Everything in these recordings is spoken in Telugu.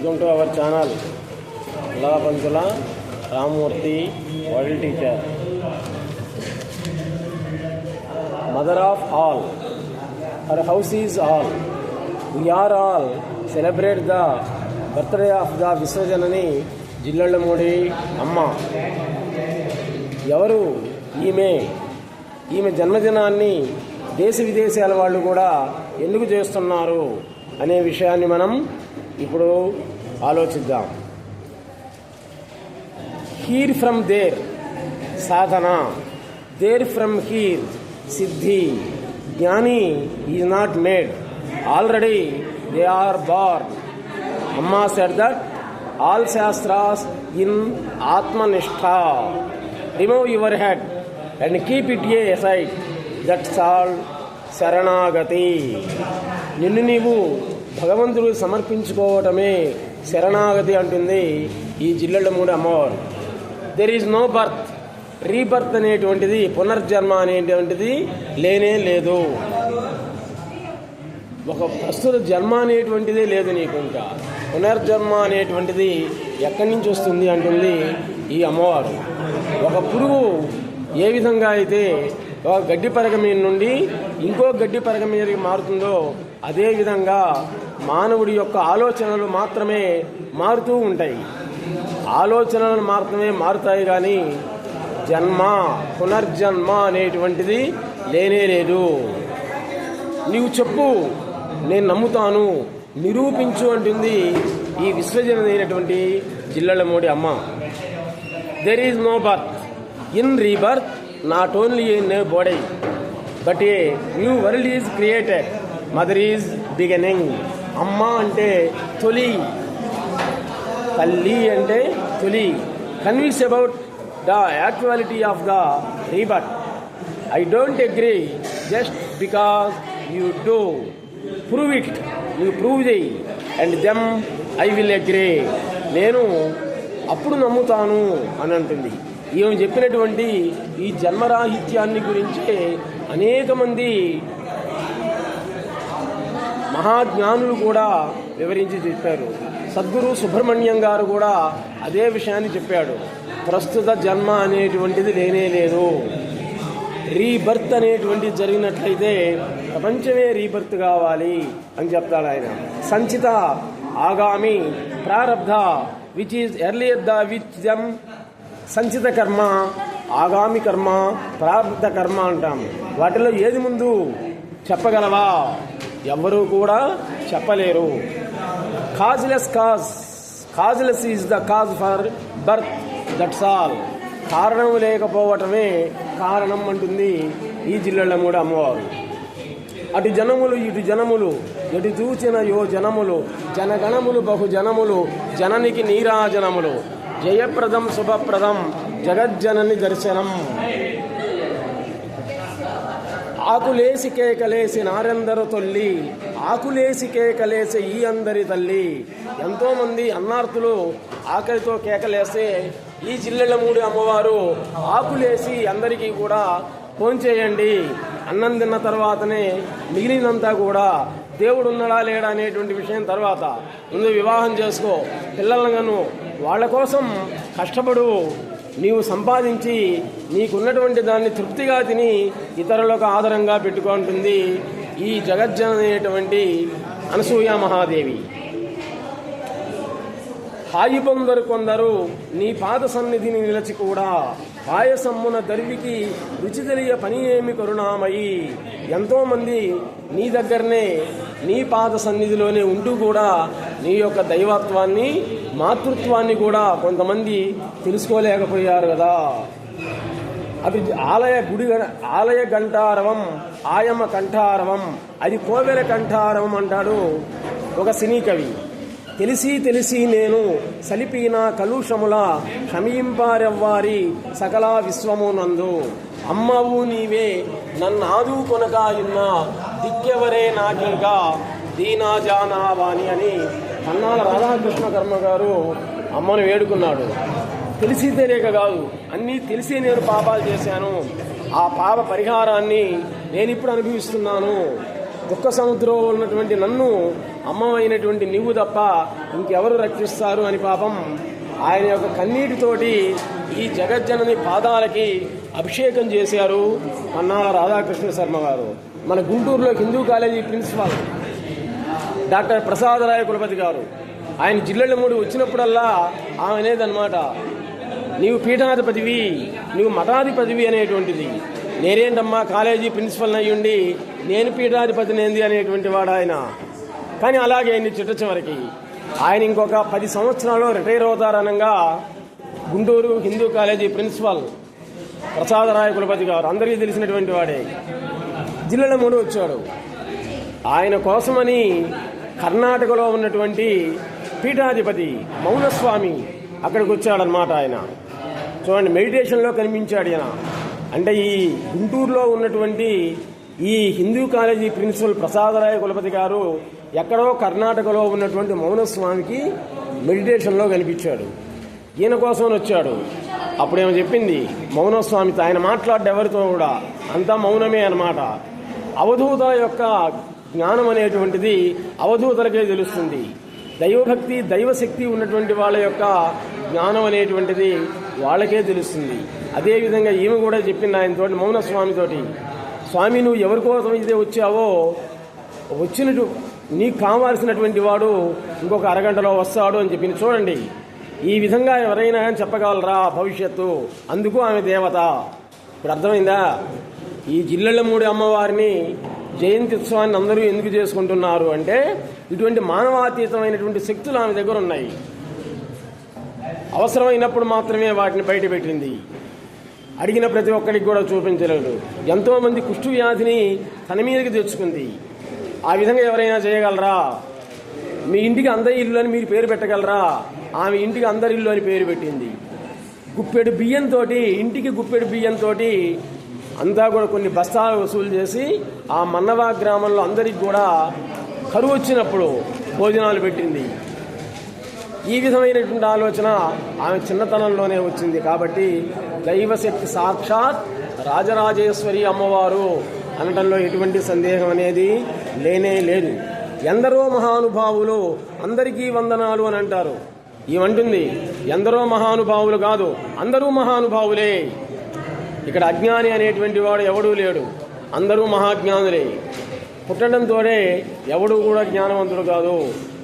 Welcome to our channel. Lala Panchala Ramurthy, world teacher, mother of all. Her house is all. We are all celebrate the birthday of the Viswajanani Jillallamudi Amma. ఎవరు ఈమె జన్మదినాన్ని దేశ విదేశాల వాళ్ళు కూడా ఎందుకు చేస్తున్నారు అనే విషయాన్ని మనం ఇప్పుడు ఆలోచిద్దాం. Here from there sadhana, there from here siddhi. Jnani is not made, already they are born. Amma said that all shastras in atmanishtha. Remove your head and keep it aside. That's all sharanagati. నిన్ను నీవు భగవంతుడు సమర్పించుకోవటమే శరణాగతి అంటుంది ఈ జిల్లెళ్ళమూడి అమ్మవారు. There is no birth, rebirth అనేటువంటిది, పునర్జన్మ అనేటువంటిది లేనే లేదు. ఒక ప్రస్తుత జన్మ అనేటువంటిదే లేదు నీకు. ఇంకా పునర్జన్మ అనేటువంటిది ఎక్కడి నుంచి వస్తుంది అంటుంది ఈ అమ్మవారు. ఒక పురుగు ఏ విధంగా అయితే ఒక గడ్డి పరగ మీద నుండి ఇంకో గడ్డి పరగ మీదకి మారుతుందో అదేవిధంగా మానవుడి యొక్క ఆలోచనలు మాత్రమే మారుతూ ఉంటాయి. ఆలోచనలు మాత్రమే మారుతాయి, కానీ జన్మ పునర్జన్మ అనేటువంటిది లేనే లేదు. నీవు చెప్పు, నేను నమ్ముతాను, నిరూపించు అంటుంది ఈ విశ్వజనైనటువంటి Jillellamudi Amma. There is no birth in rebirth, not only in a body but a new world is created. Mother is beginning. Amma ante toli, talli ante toli. Convince about the actuality of the rebirth. I don't agree just because you do. Prove it, you prove it, and then I will agree. నేను అప్పుడు నమ్ముతాను అని అంటుంది. ఈమె చెప్పినటువంటి ఈ జన్మరాహిత్యాన్ని గురించి అనేక మంది మహాజ్ఞానులు కూడా వివరించి చెప్పారు. సద్గురు సుబ్రహ్మణ్యం గారు కూడా అదే విషయాన్ని చెప్పాడు. ప్రస్తుత జన్మ అనేటువంటిది లేనే లేదు. రీబర్త్ అనేటువంటిది జరిగినట్లయితే ప్రపంచమే రీబర్త్ కావాలి అని చెప్తాడు ఆయన. Sanchita agami prarabdha which is earlier the which them. Sanchita karma, ఆగామి కర్మ, ప్రారంధ కర్మ అంటాం. వాటిలో ఏది ముందు చెప్పగలవా? ఎవ్వరూ కూడా చెప్పలేరు. Causeless is the cause for birth, that's all. కారణం లేకపోవటమే కారణం అంటుంది ఈ జిల్లెళ్ళమూడి అమ్మవారు. అటు జనములు ఇటు జనములు, ఎటు చూచిన యో జనములు, జనగణములు బహుజనములు, జననికి నీరాజనములు. జయప్రదం శుభప్రదం జగజ్జనని దర్శనం. ఆకులేసి కేకలేసి నారెందరు తొల్లి, ఆకులేసి కేకలేసి ఈ అందరి తల్లి. ఎంతోమంది అన్నార్థులు ఆకలితో కేకలేస్తే ఈ జిల్లెళ్ళమూడి అమ్మవారు ఆకులేసి అందరికీ కూడా భోంచేయండి, అన్నం తిన్న తర్వాతనే మిగిలినంతా కూడా దేవుడు ఉన్నాడా లేడా అనేటువంటి విషయం తర్వాత ముందు వివాహం చేసుకో, పిల్లలను వాళ్ళ కోసం కష్టపడు, నీవు సంపాదించి నీకున్నటువంటి దాన్ని తృప్తిగా తిని ఇతరులకు ఆదరంగా పెట్టుకుంటుంది ఈ జగజ్జనైనటువంటి అనసూయ మహాదేవి. హాయి పొందరు కొందరు నీ పాద సన్నిధిని నిలచి కూడా, పాయసమ్మున దర్వికి రుచి తెలియ పని ఏమి కరుణామయి. ఎంతోమంది నీ దగ్గరనే నీ పాద సన్నిధిలోనే ఉంటూ కూడా నీ యొక్క దైవత్వాన్ని మాతృత్వాన్ని కూడా కొంతమంది తెలుసుకోలేకపోయారు కదా. అది ఆలయ కంఠారవం, ఆయమ కంఠారవం, అది కోవెల కంఠారవం అంటాడు ఒక సినీ కవి. తెలిసి నేను సలిపిన కలుషముల క్షమింపారెవ్వారి సకల విశ్వమునందు. అమ్మవు నీవే నన్నాదు కొనగాయున్న దిక్కెవరే నాకింకా దీనాజానావాణి అని కన్నాల రాధాకృష్ణ కర్మ గారు అమ్మను వేడుకున్నాడు. తెలిసి తెలియక కాదు, అన్నీ తెలిసి నేను పాపాలు చేశాను, ఆ పాప పరిహారాన్ని నేను ఇప్పుడు అనుభవిస్తున్నాను. దుఃఖ సముద్రంలో ఉన్నటువంటి నన్ను అమ్మమైనటువంటి నీవు తప్ప ఇంకెవరు రక్షిస్తారు అని పాపం ఆయన యొక్క కన్నీటితోటి ఈ జగజ్జనని పాదాలకి అభిషేకం చేశారు పన్నాల రాధాకృష్ణ శర్మ గారు. మన గుంటూరులో Hindu college principal doctor Prasadaraya Kulapati గారు ఆయన జిల్లెళ్ళమూడి వచ్చినప్పుడల్లా ఆమె అనేదన్నమాట, నీవు పీఠాధిపతివి, నీవు మఠాధిపతివి అనేటువంటిది. నేనేంటమ్మా కాలేజీ ప్రిన్సిపల్ అయ్యుండి నేను పీఠాధిపతిని ఏంది అనేటువంటి వాడు ఆయన. కానీ అలాగే అయింది చిట్ట చివరికి. ఆయన ఇంకొక 10 సంవత్సరాల్లో రిటైర్ అవుతారనంగా గుంటూరు హిందూ కాలేజీ ప్రిన్సిపల్ ప్రసాదరాయ కులపతి గారు అందరికీ తెలిసినటువంటి వాడే జిల్లెళ్ళమూడి వచ్చాడు. ఆయన కోసమని కర్ణాటకలో ఉన్నటువంటి పీఠాధిపతి మౌనస్వామి అక్కడికి వచ్చాడనమాట. ఆయన చూడండి, మెడిటేషన్లో కనిపించాడు ఆయన. అంటే ఈ గుంటూరులో ఉన్నటువంటి ఈ హిందూ కాలేజీ ప్రిన్సిపల్ ప్రసాదరాయ కులపతి గారు ఎక్కడో కర్ణాటకలో ఉన్నటువంటి మౌనస్వామికి మెడిటేషన్లో కనిపించాడు. ఈయన కోసం వచ్చాడు. అప్పుడేమో చెప్పింది మౌనస్వామితో, ఆయన మాట్లాడ్డ ఎవరితో కూడా అంతా మౌనమే అన్నమాట. అవధూత యొక్క జ్ఞానం అనేటువంటిది అవధూతలకే తెలుస్తుంది. దైవభక్తి దైవశక్తి ఉన్నటువంటి వాళ్ళ యొక్క జ్ఞానం అనేటువంటిది వాళ్ళకే తెలుస్తుంది. అదేవిధంగా ఈమె కూడా చెప్పింది ఆయనతో, మౌనస్వామితోటి, స్వామి నువ్వు ఎవరి కోసం అయితే వచ్చావో వచ్చినట్టు నీకు కావాల్సినటువంటి వాడు ఇంకొక అరగంటలో వస్తాడు అని చెప్పింది. చూడండి, ఈ విధంగా ఎవరైనా కానీ చెప్పగలరా భవిష్యత్తు? అందుకు ఆమె దేవత. ఇప్పుడు అర్థమైందా? ఈ జిల్లెళ్ళమూడి అమ్మవారిని జయంతి ఉత్సవాన్ని అందరూ ఎందుకు చేసుకుంటున్నారు అంటే ఇటువంటి మానవాతీతమైనటువంటి శక్తులు ఆమె దగ్గర ఉన్నాయి. అవసరమైనప్పుడు మాత్రమే వాటిని బయటపెట్టింది. అడిగిన ప్రతి ఒక్కరికి కూడా చూపించలేదు. ఎంతోమంది కుష్టు వ్యాధిని తన మీదకి తెచ్చుకుంది. ఆ విధంగా ఎవరైనా చేయగలరా? మీ ఇంటికి అందరి ఇల్లు అని మీరు పేరు పెట్టగలరా? ఆమె ఇంటికి అందరి ఇల్లు అని పేరు పెట్టింది. గుప్పెడు బియ్యంతో, ఇంటికి గుప్పెడు బియ్యంతో అంతా కూడా కొన్ని బస్తాలు వసూలు చేసి ఆ మన్నవా గ్రామంలో అందరికి కూడా కరువు వచ్చినప్పుడు భోజనాలు పెట్టింది. ఈ విధమైనటువంటి ఆలోచన ఆమె చిన్నతనంలోనే వచ్చింది. కాబట్టి దైవశక్తి సాక్షాత్ రాజరాజేశ్వరి అమ్మవారు అనడంలో ఎటువంటి సందేహం అనేది లేనే లేదు. ఎందరో మహానుభావులు అందరికీ వందనాలు అని అంటారు. ఏమంటుంది? ఎందరో మహానుభావులు కాదు, అందరూ మహానుభావులే. ఇక్కడ అజ్ఞాని అనేటువంటి వాడు ఎవడూ లేడు, అందరూ మహాజ్ఞానులే. పుట్టడంతోనే ఎవడూ కూడా జ్ఞానవంతుడు కాదు,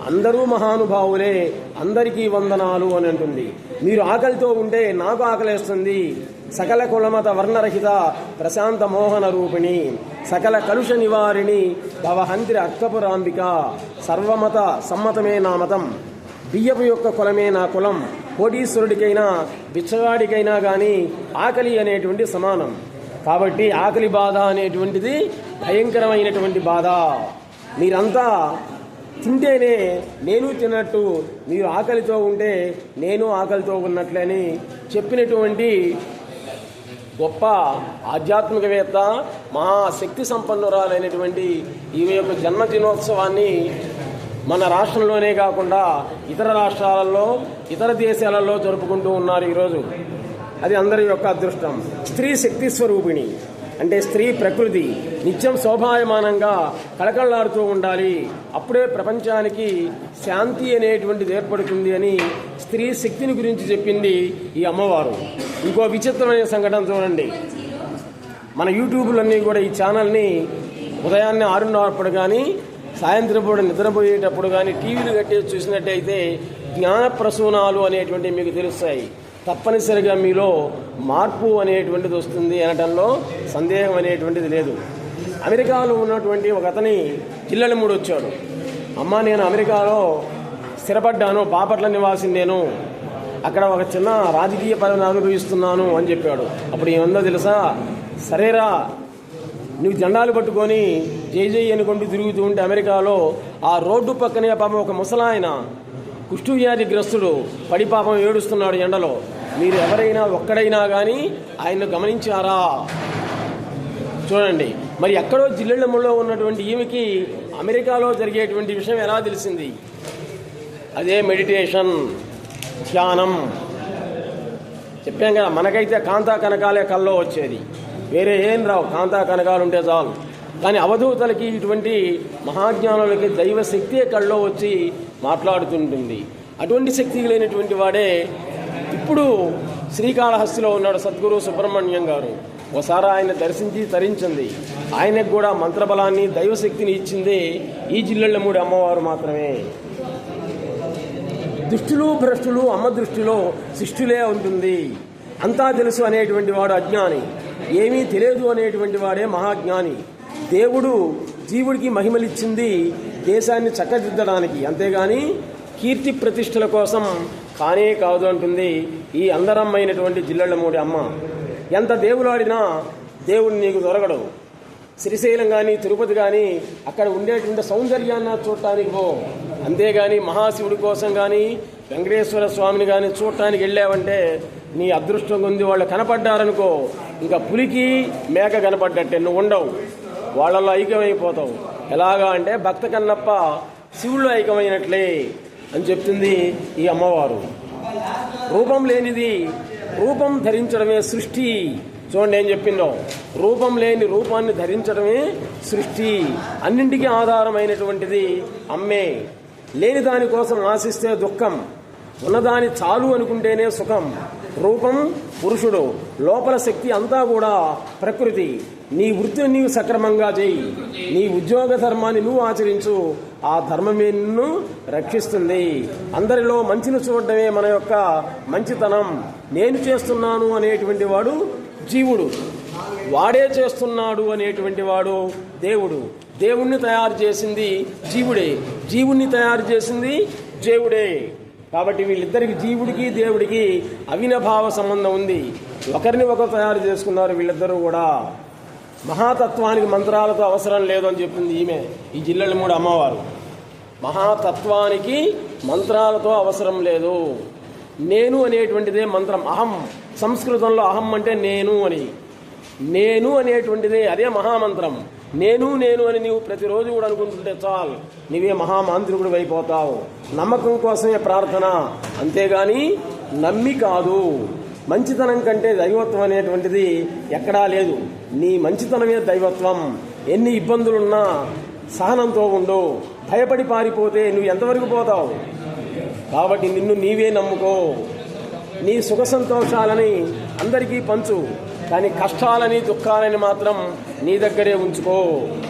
అందరూ మహానుభావులే, అందరికీ వందనాలు అని అంటుంది. మీరు ఆకలితో ఉంటే నాకు ఆకలేస్తుంది. సకల కులమత వర్ణరహిత ప్రశాంత మోహన రూపిణి, సకల కలుష నివారిణి భవహంత్రి అక్కపురాంబిక, సర్వమత సమ్మతమే నా మతం, బియ్యపు యొక్క కులమే నా కులం, కోటీశ్వరుడికైనా బిచ్చగాడికైనా కానీ ఆకలి అనేటువంటి సమానం. కాబట్టి ఆకలి బాధ అనేటువంటిది భయంకరమైనటువంటి బాధ. మీరంతా తింటేనే నేను తిన్నట్టు, మీరు ఆకలితో ఉంటే నేను ఆకలితో ఉన్నట్లని చెప్పినటువంటి గొప్ప ఆధ్యాత్మికవేత్త, మహాశక్తి సంపన్నురాలైనటువంటి ఈమె యొక్క జన్మదినోత్సవాన్ని మన రాష్ట్రంలోనే కాకుండా ఇతర రాష్ట్రాలలో, ఇతర దేశాలలో జరుపుకుంటూ ఉన్నారు ఈరోజు. అది అందరి యొక్క అదృష్టం. స్త్రీ శక్తి స్వరూపిణి అంటే స్త్రీ ప్రకృతి నిత్యం శోభాయమానంగా కళకళలాడుతూ ఉండాలి. అప్పుడే ప్రపంచానికి శాంతి అనేటువంటిది ఏర్పడుతుంది అని స్త్రీ శక్తిని గురించి చెప్పింది ఈ అమ్మవారు. ఇంకో విచిత్రమైన సంఘటన చూడండి. మన యూట్యూబ్లన్నీ కూడా ఈ ఛానల్ని ఉదయాన్నే 6:30 కానీ సాయంత్రం పూట నిద్రపోయేటప్పుడు కానీ టీవీలు కట్టేసి చూసినట్టయితే జ్ఞానప్రసూనాలు అనేటువంటివి మీకు తెలుస్తాయి. తప్పనిసరిగా మీలో మార్పు అనేటువంటిది వస్తుంది అనటంలో సందేహం అనేటువంటిది లేదు. అమెరికాలో ఉన్నటువంటి ఒక అతని జిల్లెళ్ళమూడి వచ్చాడు. అమ్మ నేను అమెరికాలో స్థిరపడ్డాను, బాపట్ల నివాసిని నేను, అక్కడ ఒక చిన్న రాజకీయ పదవిని అనుభవిస్తున్నాను అని చెప్పాడు. అప్పుడు ఏముందో తెలుసా? సరేరా నువ్వు జెండాలు పట్టుకొని జై జై అనుకుంటూ తిరుగుతూ ఉంటే అమెరికాలో ఆ రోడ్డు పక్కనే పాపం ఒక ముసలాయన కుష్టు వ్యాధి గ్రస్తుడు పడి పాపం ఏడుస్తున్నాడు ఎండలో. మీరు ఎవరైనా ఒక్కడైనా కానీ ఆయన్ను గమనించారా? చూడండి, మరి ఎక్కడో జిల్లెళ్ళమూడిలో ఉన్నటువంటి ఈమెకి అమెరికాలో జరిగేటువంటి విషయం ఎలా తెలిసింది? అదే మెడిటేషన్, ధ్యానం. చెప్పాం కదా, మనకైతే కాంతా కనకాలే కల్లో వచ్చేది, వేరే ఏం రావు. కాంతా కనకాలు ఉంటే చాలు. కానీ అవధూతలకి ఇటువంటి మహాజ్ఞానులకి దైవశక్తియే కళ్ళలో వచ్చి మాట్లాడుతుంటుంది. అటువంటి శక్తి లేనటువంటి వాడే ఇప్పుడు శ్రీకాళహస్తిలో ఉన్నాడు సద్గురు సుబ్రహ్మణ్యం గారు. ఒకసారి ఆయన దర్శించి తరించింది. ఆయనకు కూడా మంత్రబలాన్ని దైవశక్తిని ఇచ్చింది ఈ జిల్లెళ్ళమూడి అమ్మవారు మాత్రమే. దుష్టులు భ్రష్టులు అమ్మ దృష్టిలో శిష్టులే ఉంటుంది. అంతా తెలుసు అనేటువంటి వాడు అజ్ఞాని, ఏమీ తెలియదు అనేటువంటి వాడే మహాజ్ఞాని. దేవుడు జీవుడికి మహిమలిచ్చింది దేశాన్ని చక్కదిద్దడానికి, అంతేగాని కీర్తి ప్రతిష్టల కోసం కానే కాదు అంటుంది ఈ అందరమ్మైనటువంటి జిల్లెళ్ళమూడి అమ్మ. ఎంత దేవులాడినా దేవుడు నీకు దొరకడు. శ్రీశైలం కానీ తిరుపతి కానీ అక్కడ ఉండేటువంటి సౌందర్యాన్ని చూడటానికి పో, అంతేగాని మహాశివుడి కోసం కానీ వెంకటేశ్వర స్వామిని కానీ చూడటానికి వెళ్ళావంటే నీ అదృష్టం ఉంది. వాళ్ళు కనపడ్డారనుకో ఇంకా పులికి మేక కనపడ్డట్టే, నువ్వు ఉండవు, వాళ్ళల్లో ఐక్యమైపోతావు. ఎలాగా అంటే భక్త కన్నప్ప శివుళ్ళు ఐక్యమైనట్లే అని చెప్తుంది ఈ అమ్మవారు. రూపం లేనిది రూపం ధరించడమే సృష్టి. చూడండి ఏం చెప్పిందో, రూపం లేని రూపాన్ని ధరించడమే సృష్టి. అన్నింటికీ ఆధారమైనటువంటిది అమ్మే. లేని దానికోసం ఆశిస్తే దుఃఖం, ఉన్నదాని చాలు అనుకుంటేనే సుఖం. రూపం పురుషుడు, లోపల శక్తి అంతా కూడా ప్రకృతి. నీ వృత్తిని నీవు సక్రమంగా చేయి, నీ ఉద్యోగ ధర్మాన్ని నువ్వు ఆచరించు, ఆ ధర్మమే నిన్ను రక్షిస్తుంది. అందరిలో మంచిని చూడడమే మన యొక్క మంచితనం. నేను చేస్తున్నాను అనేటువంటి వాడు జీవుడు, వాడే చేస్తున్నాడు అనేటువంటి వాడు దేవుడు. దేవుణ్ణి తయారు చేసింది జీవుడే, జీవుణ్ణి తయారు చేసింది దేవుడే. కాబట్టి వీళ్ళిద్దరికి, జీవుడికి దేవుడికి అవినభావ సంబంధం ఉంది. ఒకరిని ఒకరు తయారు చేసుకున్నారు వీళ్ళిద్దరూ కూడా. మహాతత్వానికి మంత్రాలతో అవసరం లేదు అని చెప్పింది ఈమె, ఈ జిల్లెళ్ళమూడి అమ్మవారు. మహాతత్వానికి మంత్రాలతో అవసరం లేదు. నేను అనేటువంటిదే మంత్రం. అహం, సంస్కృతంలో అహం అంటే నేను అని. నేను అనేటువంటిదే, అదే మహామంత్రం. నేను నేను అని నీవు ప్రతిరోజు కూడా అనుకుంటుంటే చాలు, నీవే మహామాంత్రికుడు అయిపోతావు. నమ్మకం కోసమే ప్రార్థన, అంతేగాని నమ్మి కాదు. మంచితనం కంటే దైవత్వం అనేటువంటిది ఎక్కడా లేదు. నీ మంచితనమే దైవత్వం. ఎన్ని ఇబ్బందులున్నా సహనంతో ఉండు. భయపడి పారిపోతే నువ్వు ఎంతవరకు పోతావు? కాబట్టి నిన్ను నీవే నమ్ముకో. నీ సుఖ సంతోషాలని అందరికీ పంచు, కానీ కష్టాలని దుఃఖాలని మాత్రం నీ దగ్గరే ఉంచుకో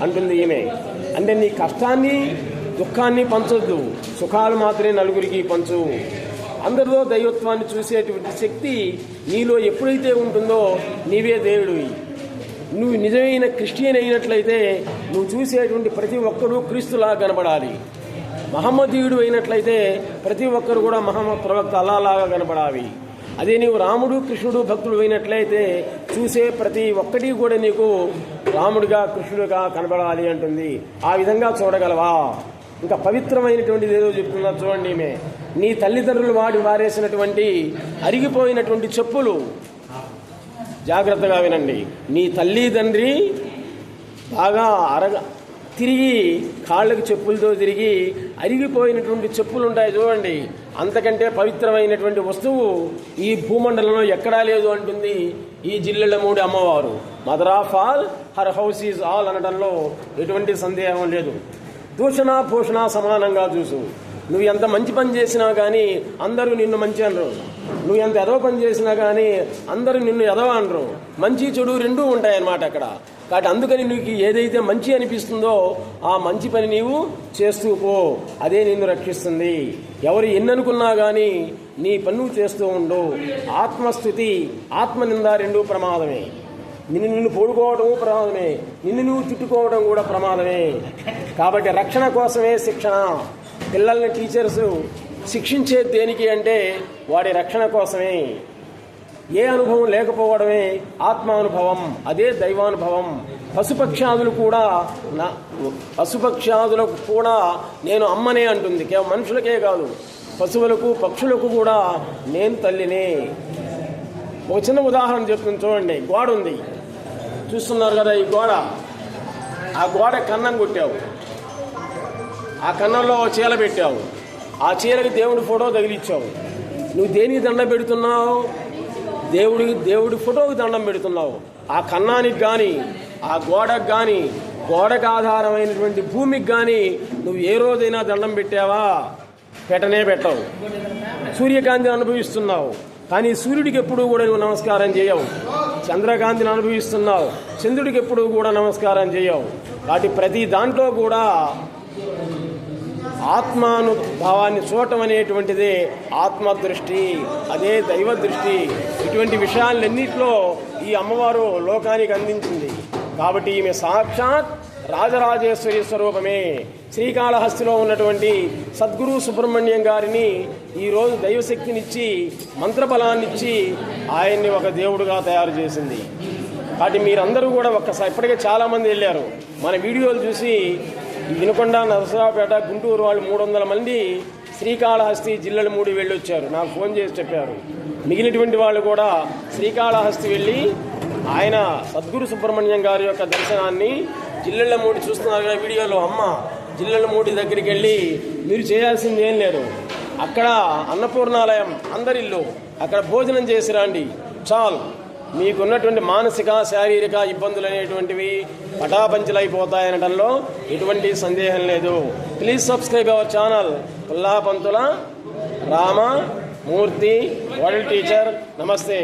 అంటుంది ఈమె. అంటే నీ కష్టాన్ని దుఃఖాన్ని పంచొద్దు, సుఖాలు మాత్రమే నలుగురికి పంచు. అందరిలో దైవత్వాన్ని చూసేటువంటి శక్తి నీలో ఎప్పుడైతే ఉంటుందో నీవే దేవుడివి. నువ్వు నిజమైన క్రిస్టియన్ అయినట్లయితే నువ్వు చూసేటువంటి ప్రతి ఒక్కరూ క్రీస్తులా కనబడాలి. మహమ్మదీయుడు అయినట్లయితే ప్రతి ఒక్కరు కూడా మహమ్మద్ ప్రవక్త అల్లాలాగా కనబడాలి. అదే నీవు రాముడు కృష్ణుడు భక్తుడు అయినట్లయితే చూసే ప్రతి ఒక్కటి కూడా నీకు రాముడిగా కృష్ణుడిగా కనబడాలి అంటుంది. ఆ విధంగా చూడగలవా? ఇంకా పవిత్రమైనటువంటిది ఏదో చెప్తున్నా చూడండి. ఈమె నీ తల్లిదండ్రులు వారేసినటువంటి అరిగిపోయినటువంటి చెప్పులు, జాగ్రత్తగా వినండి. నీ తల్లిదండ్రి బాగా తిరిగి కాళ్ళకి చెప్పులతో తిరిగి అరిగిపోయినటువంటి చెప్పులు ఉంటాయి చూడండి, అంతకంటే పవిత్రమైనటువంటి వస్తువు ఈ భూమండలంలో ఎక్కడా లేదు అంటుంది ఈ జిల్లెళ్ళమూడి అమ్మవారు. Mother of all, her house is all అనడంలో ఎటువంటి సందేహం లేదు. దూషణ భూషణ సమానంగా చూసు. నువ్వు ఎంత మంచి పని చేసినా కానీ అందరూ నిన్ను మంచి అనరు, నువ్వు ఎంత ఎదవ పని చేసినా కానీ అందరూ నిన్ను ఎదవ అనరు. మంచి చెడు రెండూ ఉంటాయన్నమాట అక్కడ. కాబట్టి అందుకని నీకు ఏదైతే మంచి అనిపిస్తుందో ఆ మంచి పని నీవు చేస్తూ పో, అదే నిన్ను రక్షిస్తుంది. ఎవరు ఎన్ననుకున్నా కానీ నీ పని నువ్వు చేస్తూ ఉండు. ఆత్మస్థుతి ఆత్మనింద రెండూ ప్రమాదమే. నిన్ను పోడుకోవడము ప్రమాదమే, నిన్ను నువ్వు తిట్టుకోవడం కూడా ప్రమాదమే. కాబట్టి రక్షణ కోసమే శిక్షణ. పిల్లల్ని టీచర్స్ శిక్షించేది దేనికి అంటే వాడి రక్షణ కోసమే. ఏ అనుభవం లేకపోవడమే ఆత్మానుభవం, అదే దైవానుభవం. పశుపక్షాదులకు కూడా నేను అమ్మనే అంటుంది. కేవలం మనుషులకే కాదు, పశువులకు పక్షులకు కూడా నేను తల్లినే. ఒక చిన్న ఉదాహరణ చెప్తుంది చూడండి. గోడ ఉంది, చూస్తున్నారు కదా ఈ గోడ. ఆ గోడ కన్నం కొట్టావు, ఆ కన్నంలో చీల పెట్టావు, ఆ చీలకి దేవుడి ఫోటో తగిలిచ్చావు. నువ్వు దేనికి దండం పెడుతున్నావు? దేవుడి ఫోటోకి దండం పెడుతున్నావు. ఆ కన్నానికి కానీ ఆ గోడకు కానీ గోడకు ఆధారమైనటువంటి భూమికి కానీ నువ్వు ఏ రోజైనా దండం పెట్టావా? పెట్టనే పెట్టవు. సూర్యకాంతిని అనుభవిస్తున్నావు, కానీ సూర్యుడికి ఎప్పుడూ కూడా నువ్వు నమస్కారం చేయవు. చంద్రకాంతిని అనుభవిస్తున్నావు, చంద్రుడికి ఎప్పుడూ కూడా నమస్కారం చేయవు. వాటి ప్రతి దాంట్లో కూడా ఆత్మానుభావాన్ని చూడటం అనేటువంటిదే ఆత్మదృష్టి, అదే దైవ దృష్టి. ఇటువంటి విషయాలన్నింటిలో ఈ అమ్మవారు లోకానికి అందించింది. కాబట్టి ఈమె సాక్షాత్ రాజరాజేశ్వరి స్వరూపమే. శ్రీకాళహస్తిలో ఉన్నటువంటి సద్గురు సుబ్రహ్మణ్యం గారిని ఈరోజు దైవశక్తినిచ్చి మంత్రబలాన్నిచ్చి ఆయన్ని ఒక దేవుడుగా తయారు చేసింది. కాబట్టి మీరందరూ కూడా ఒక్కసారి, ఇప్పటికే చాలామంది వెళ్ళారు, మన వీడియోలు చూసి వినుకొండ, నరసరావుపేట, గుంటూరు వాళ్ళు 300 మంది శ్రీకాళహస్తి జిల్లల మూడి వెళ్ళొచ్చారు. నాకు ఫోన్ చేసి చెప్పారు. మిగిలినటువంటి వాళ్ళు కూడా శ్రీకాళహస్తి వెళ్ళి ఆయన సద్గురు సుబ్రహ్మణ్యం గారి యొక్క దర్శనాన్ని జిల్లెళ్ళ మూడి చూస్తున్నారు కదా వీడియోలో. అమ్మ జిల్లెళ్ళ మూడి దగ్గరికి వెళ్ళి మీరు చేయాల్సింది ఏం లేదు, అక్కడ అన్నపూర్ణాలయం అందరిల్లు, అక్కడ భోజనం చేసి రండి చాలు. మీకున్నటువంటి మానసిక శారీరక ఇబ్బందులు అనేటువంటివి పటాపంచలైపోతాయనడంలో ఎటువంటి సందేహం లేదు. Please subscribe our channel Pullapantula Ramamurthy world teacher. నమస్తే.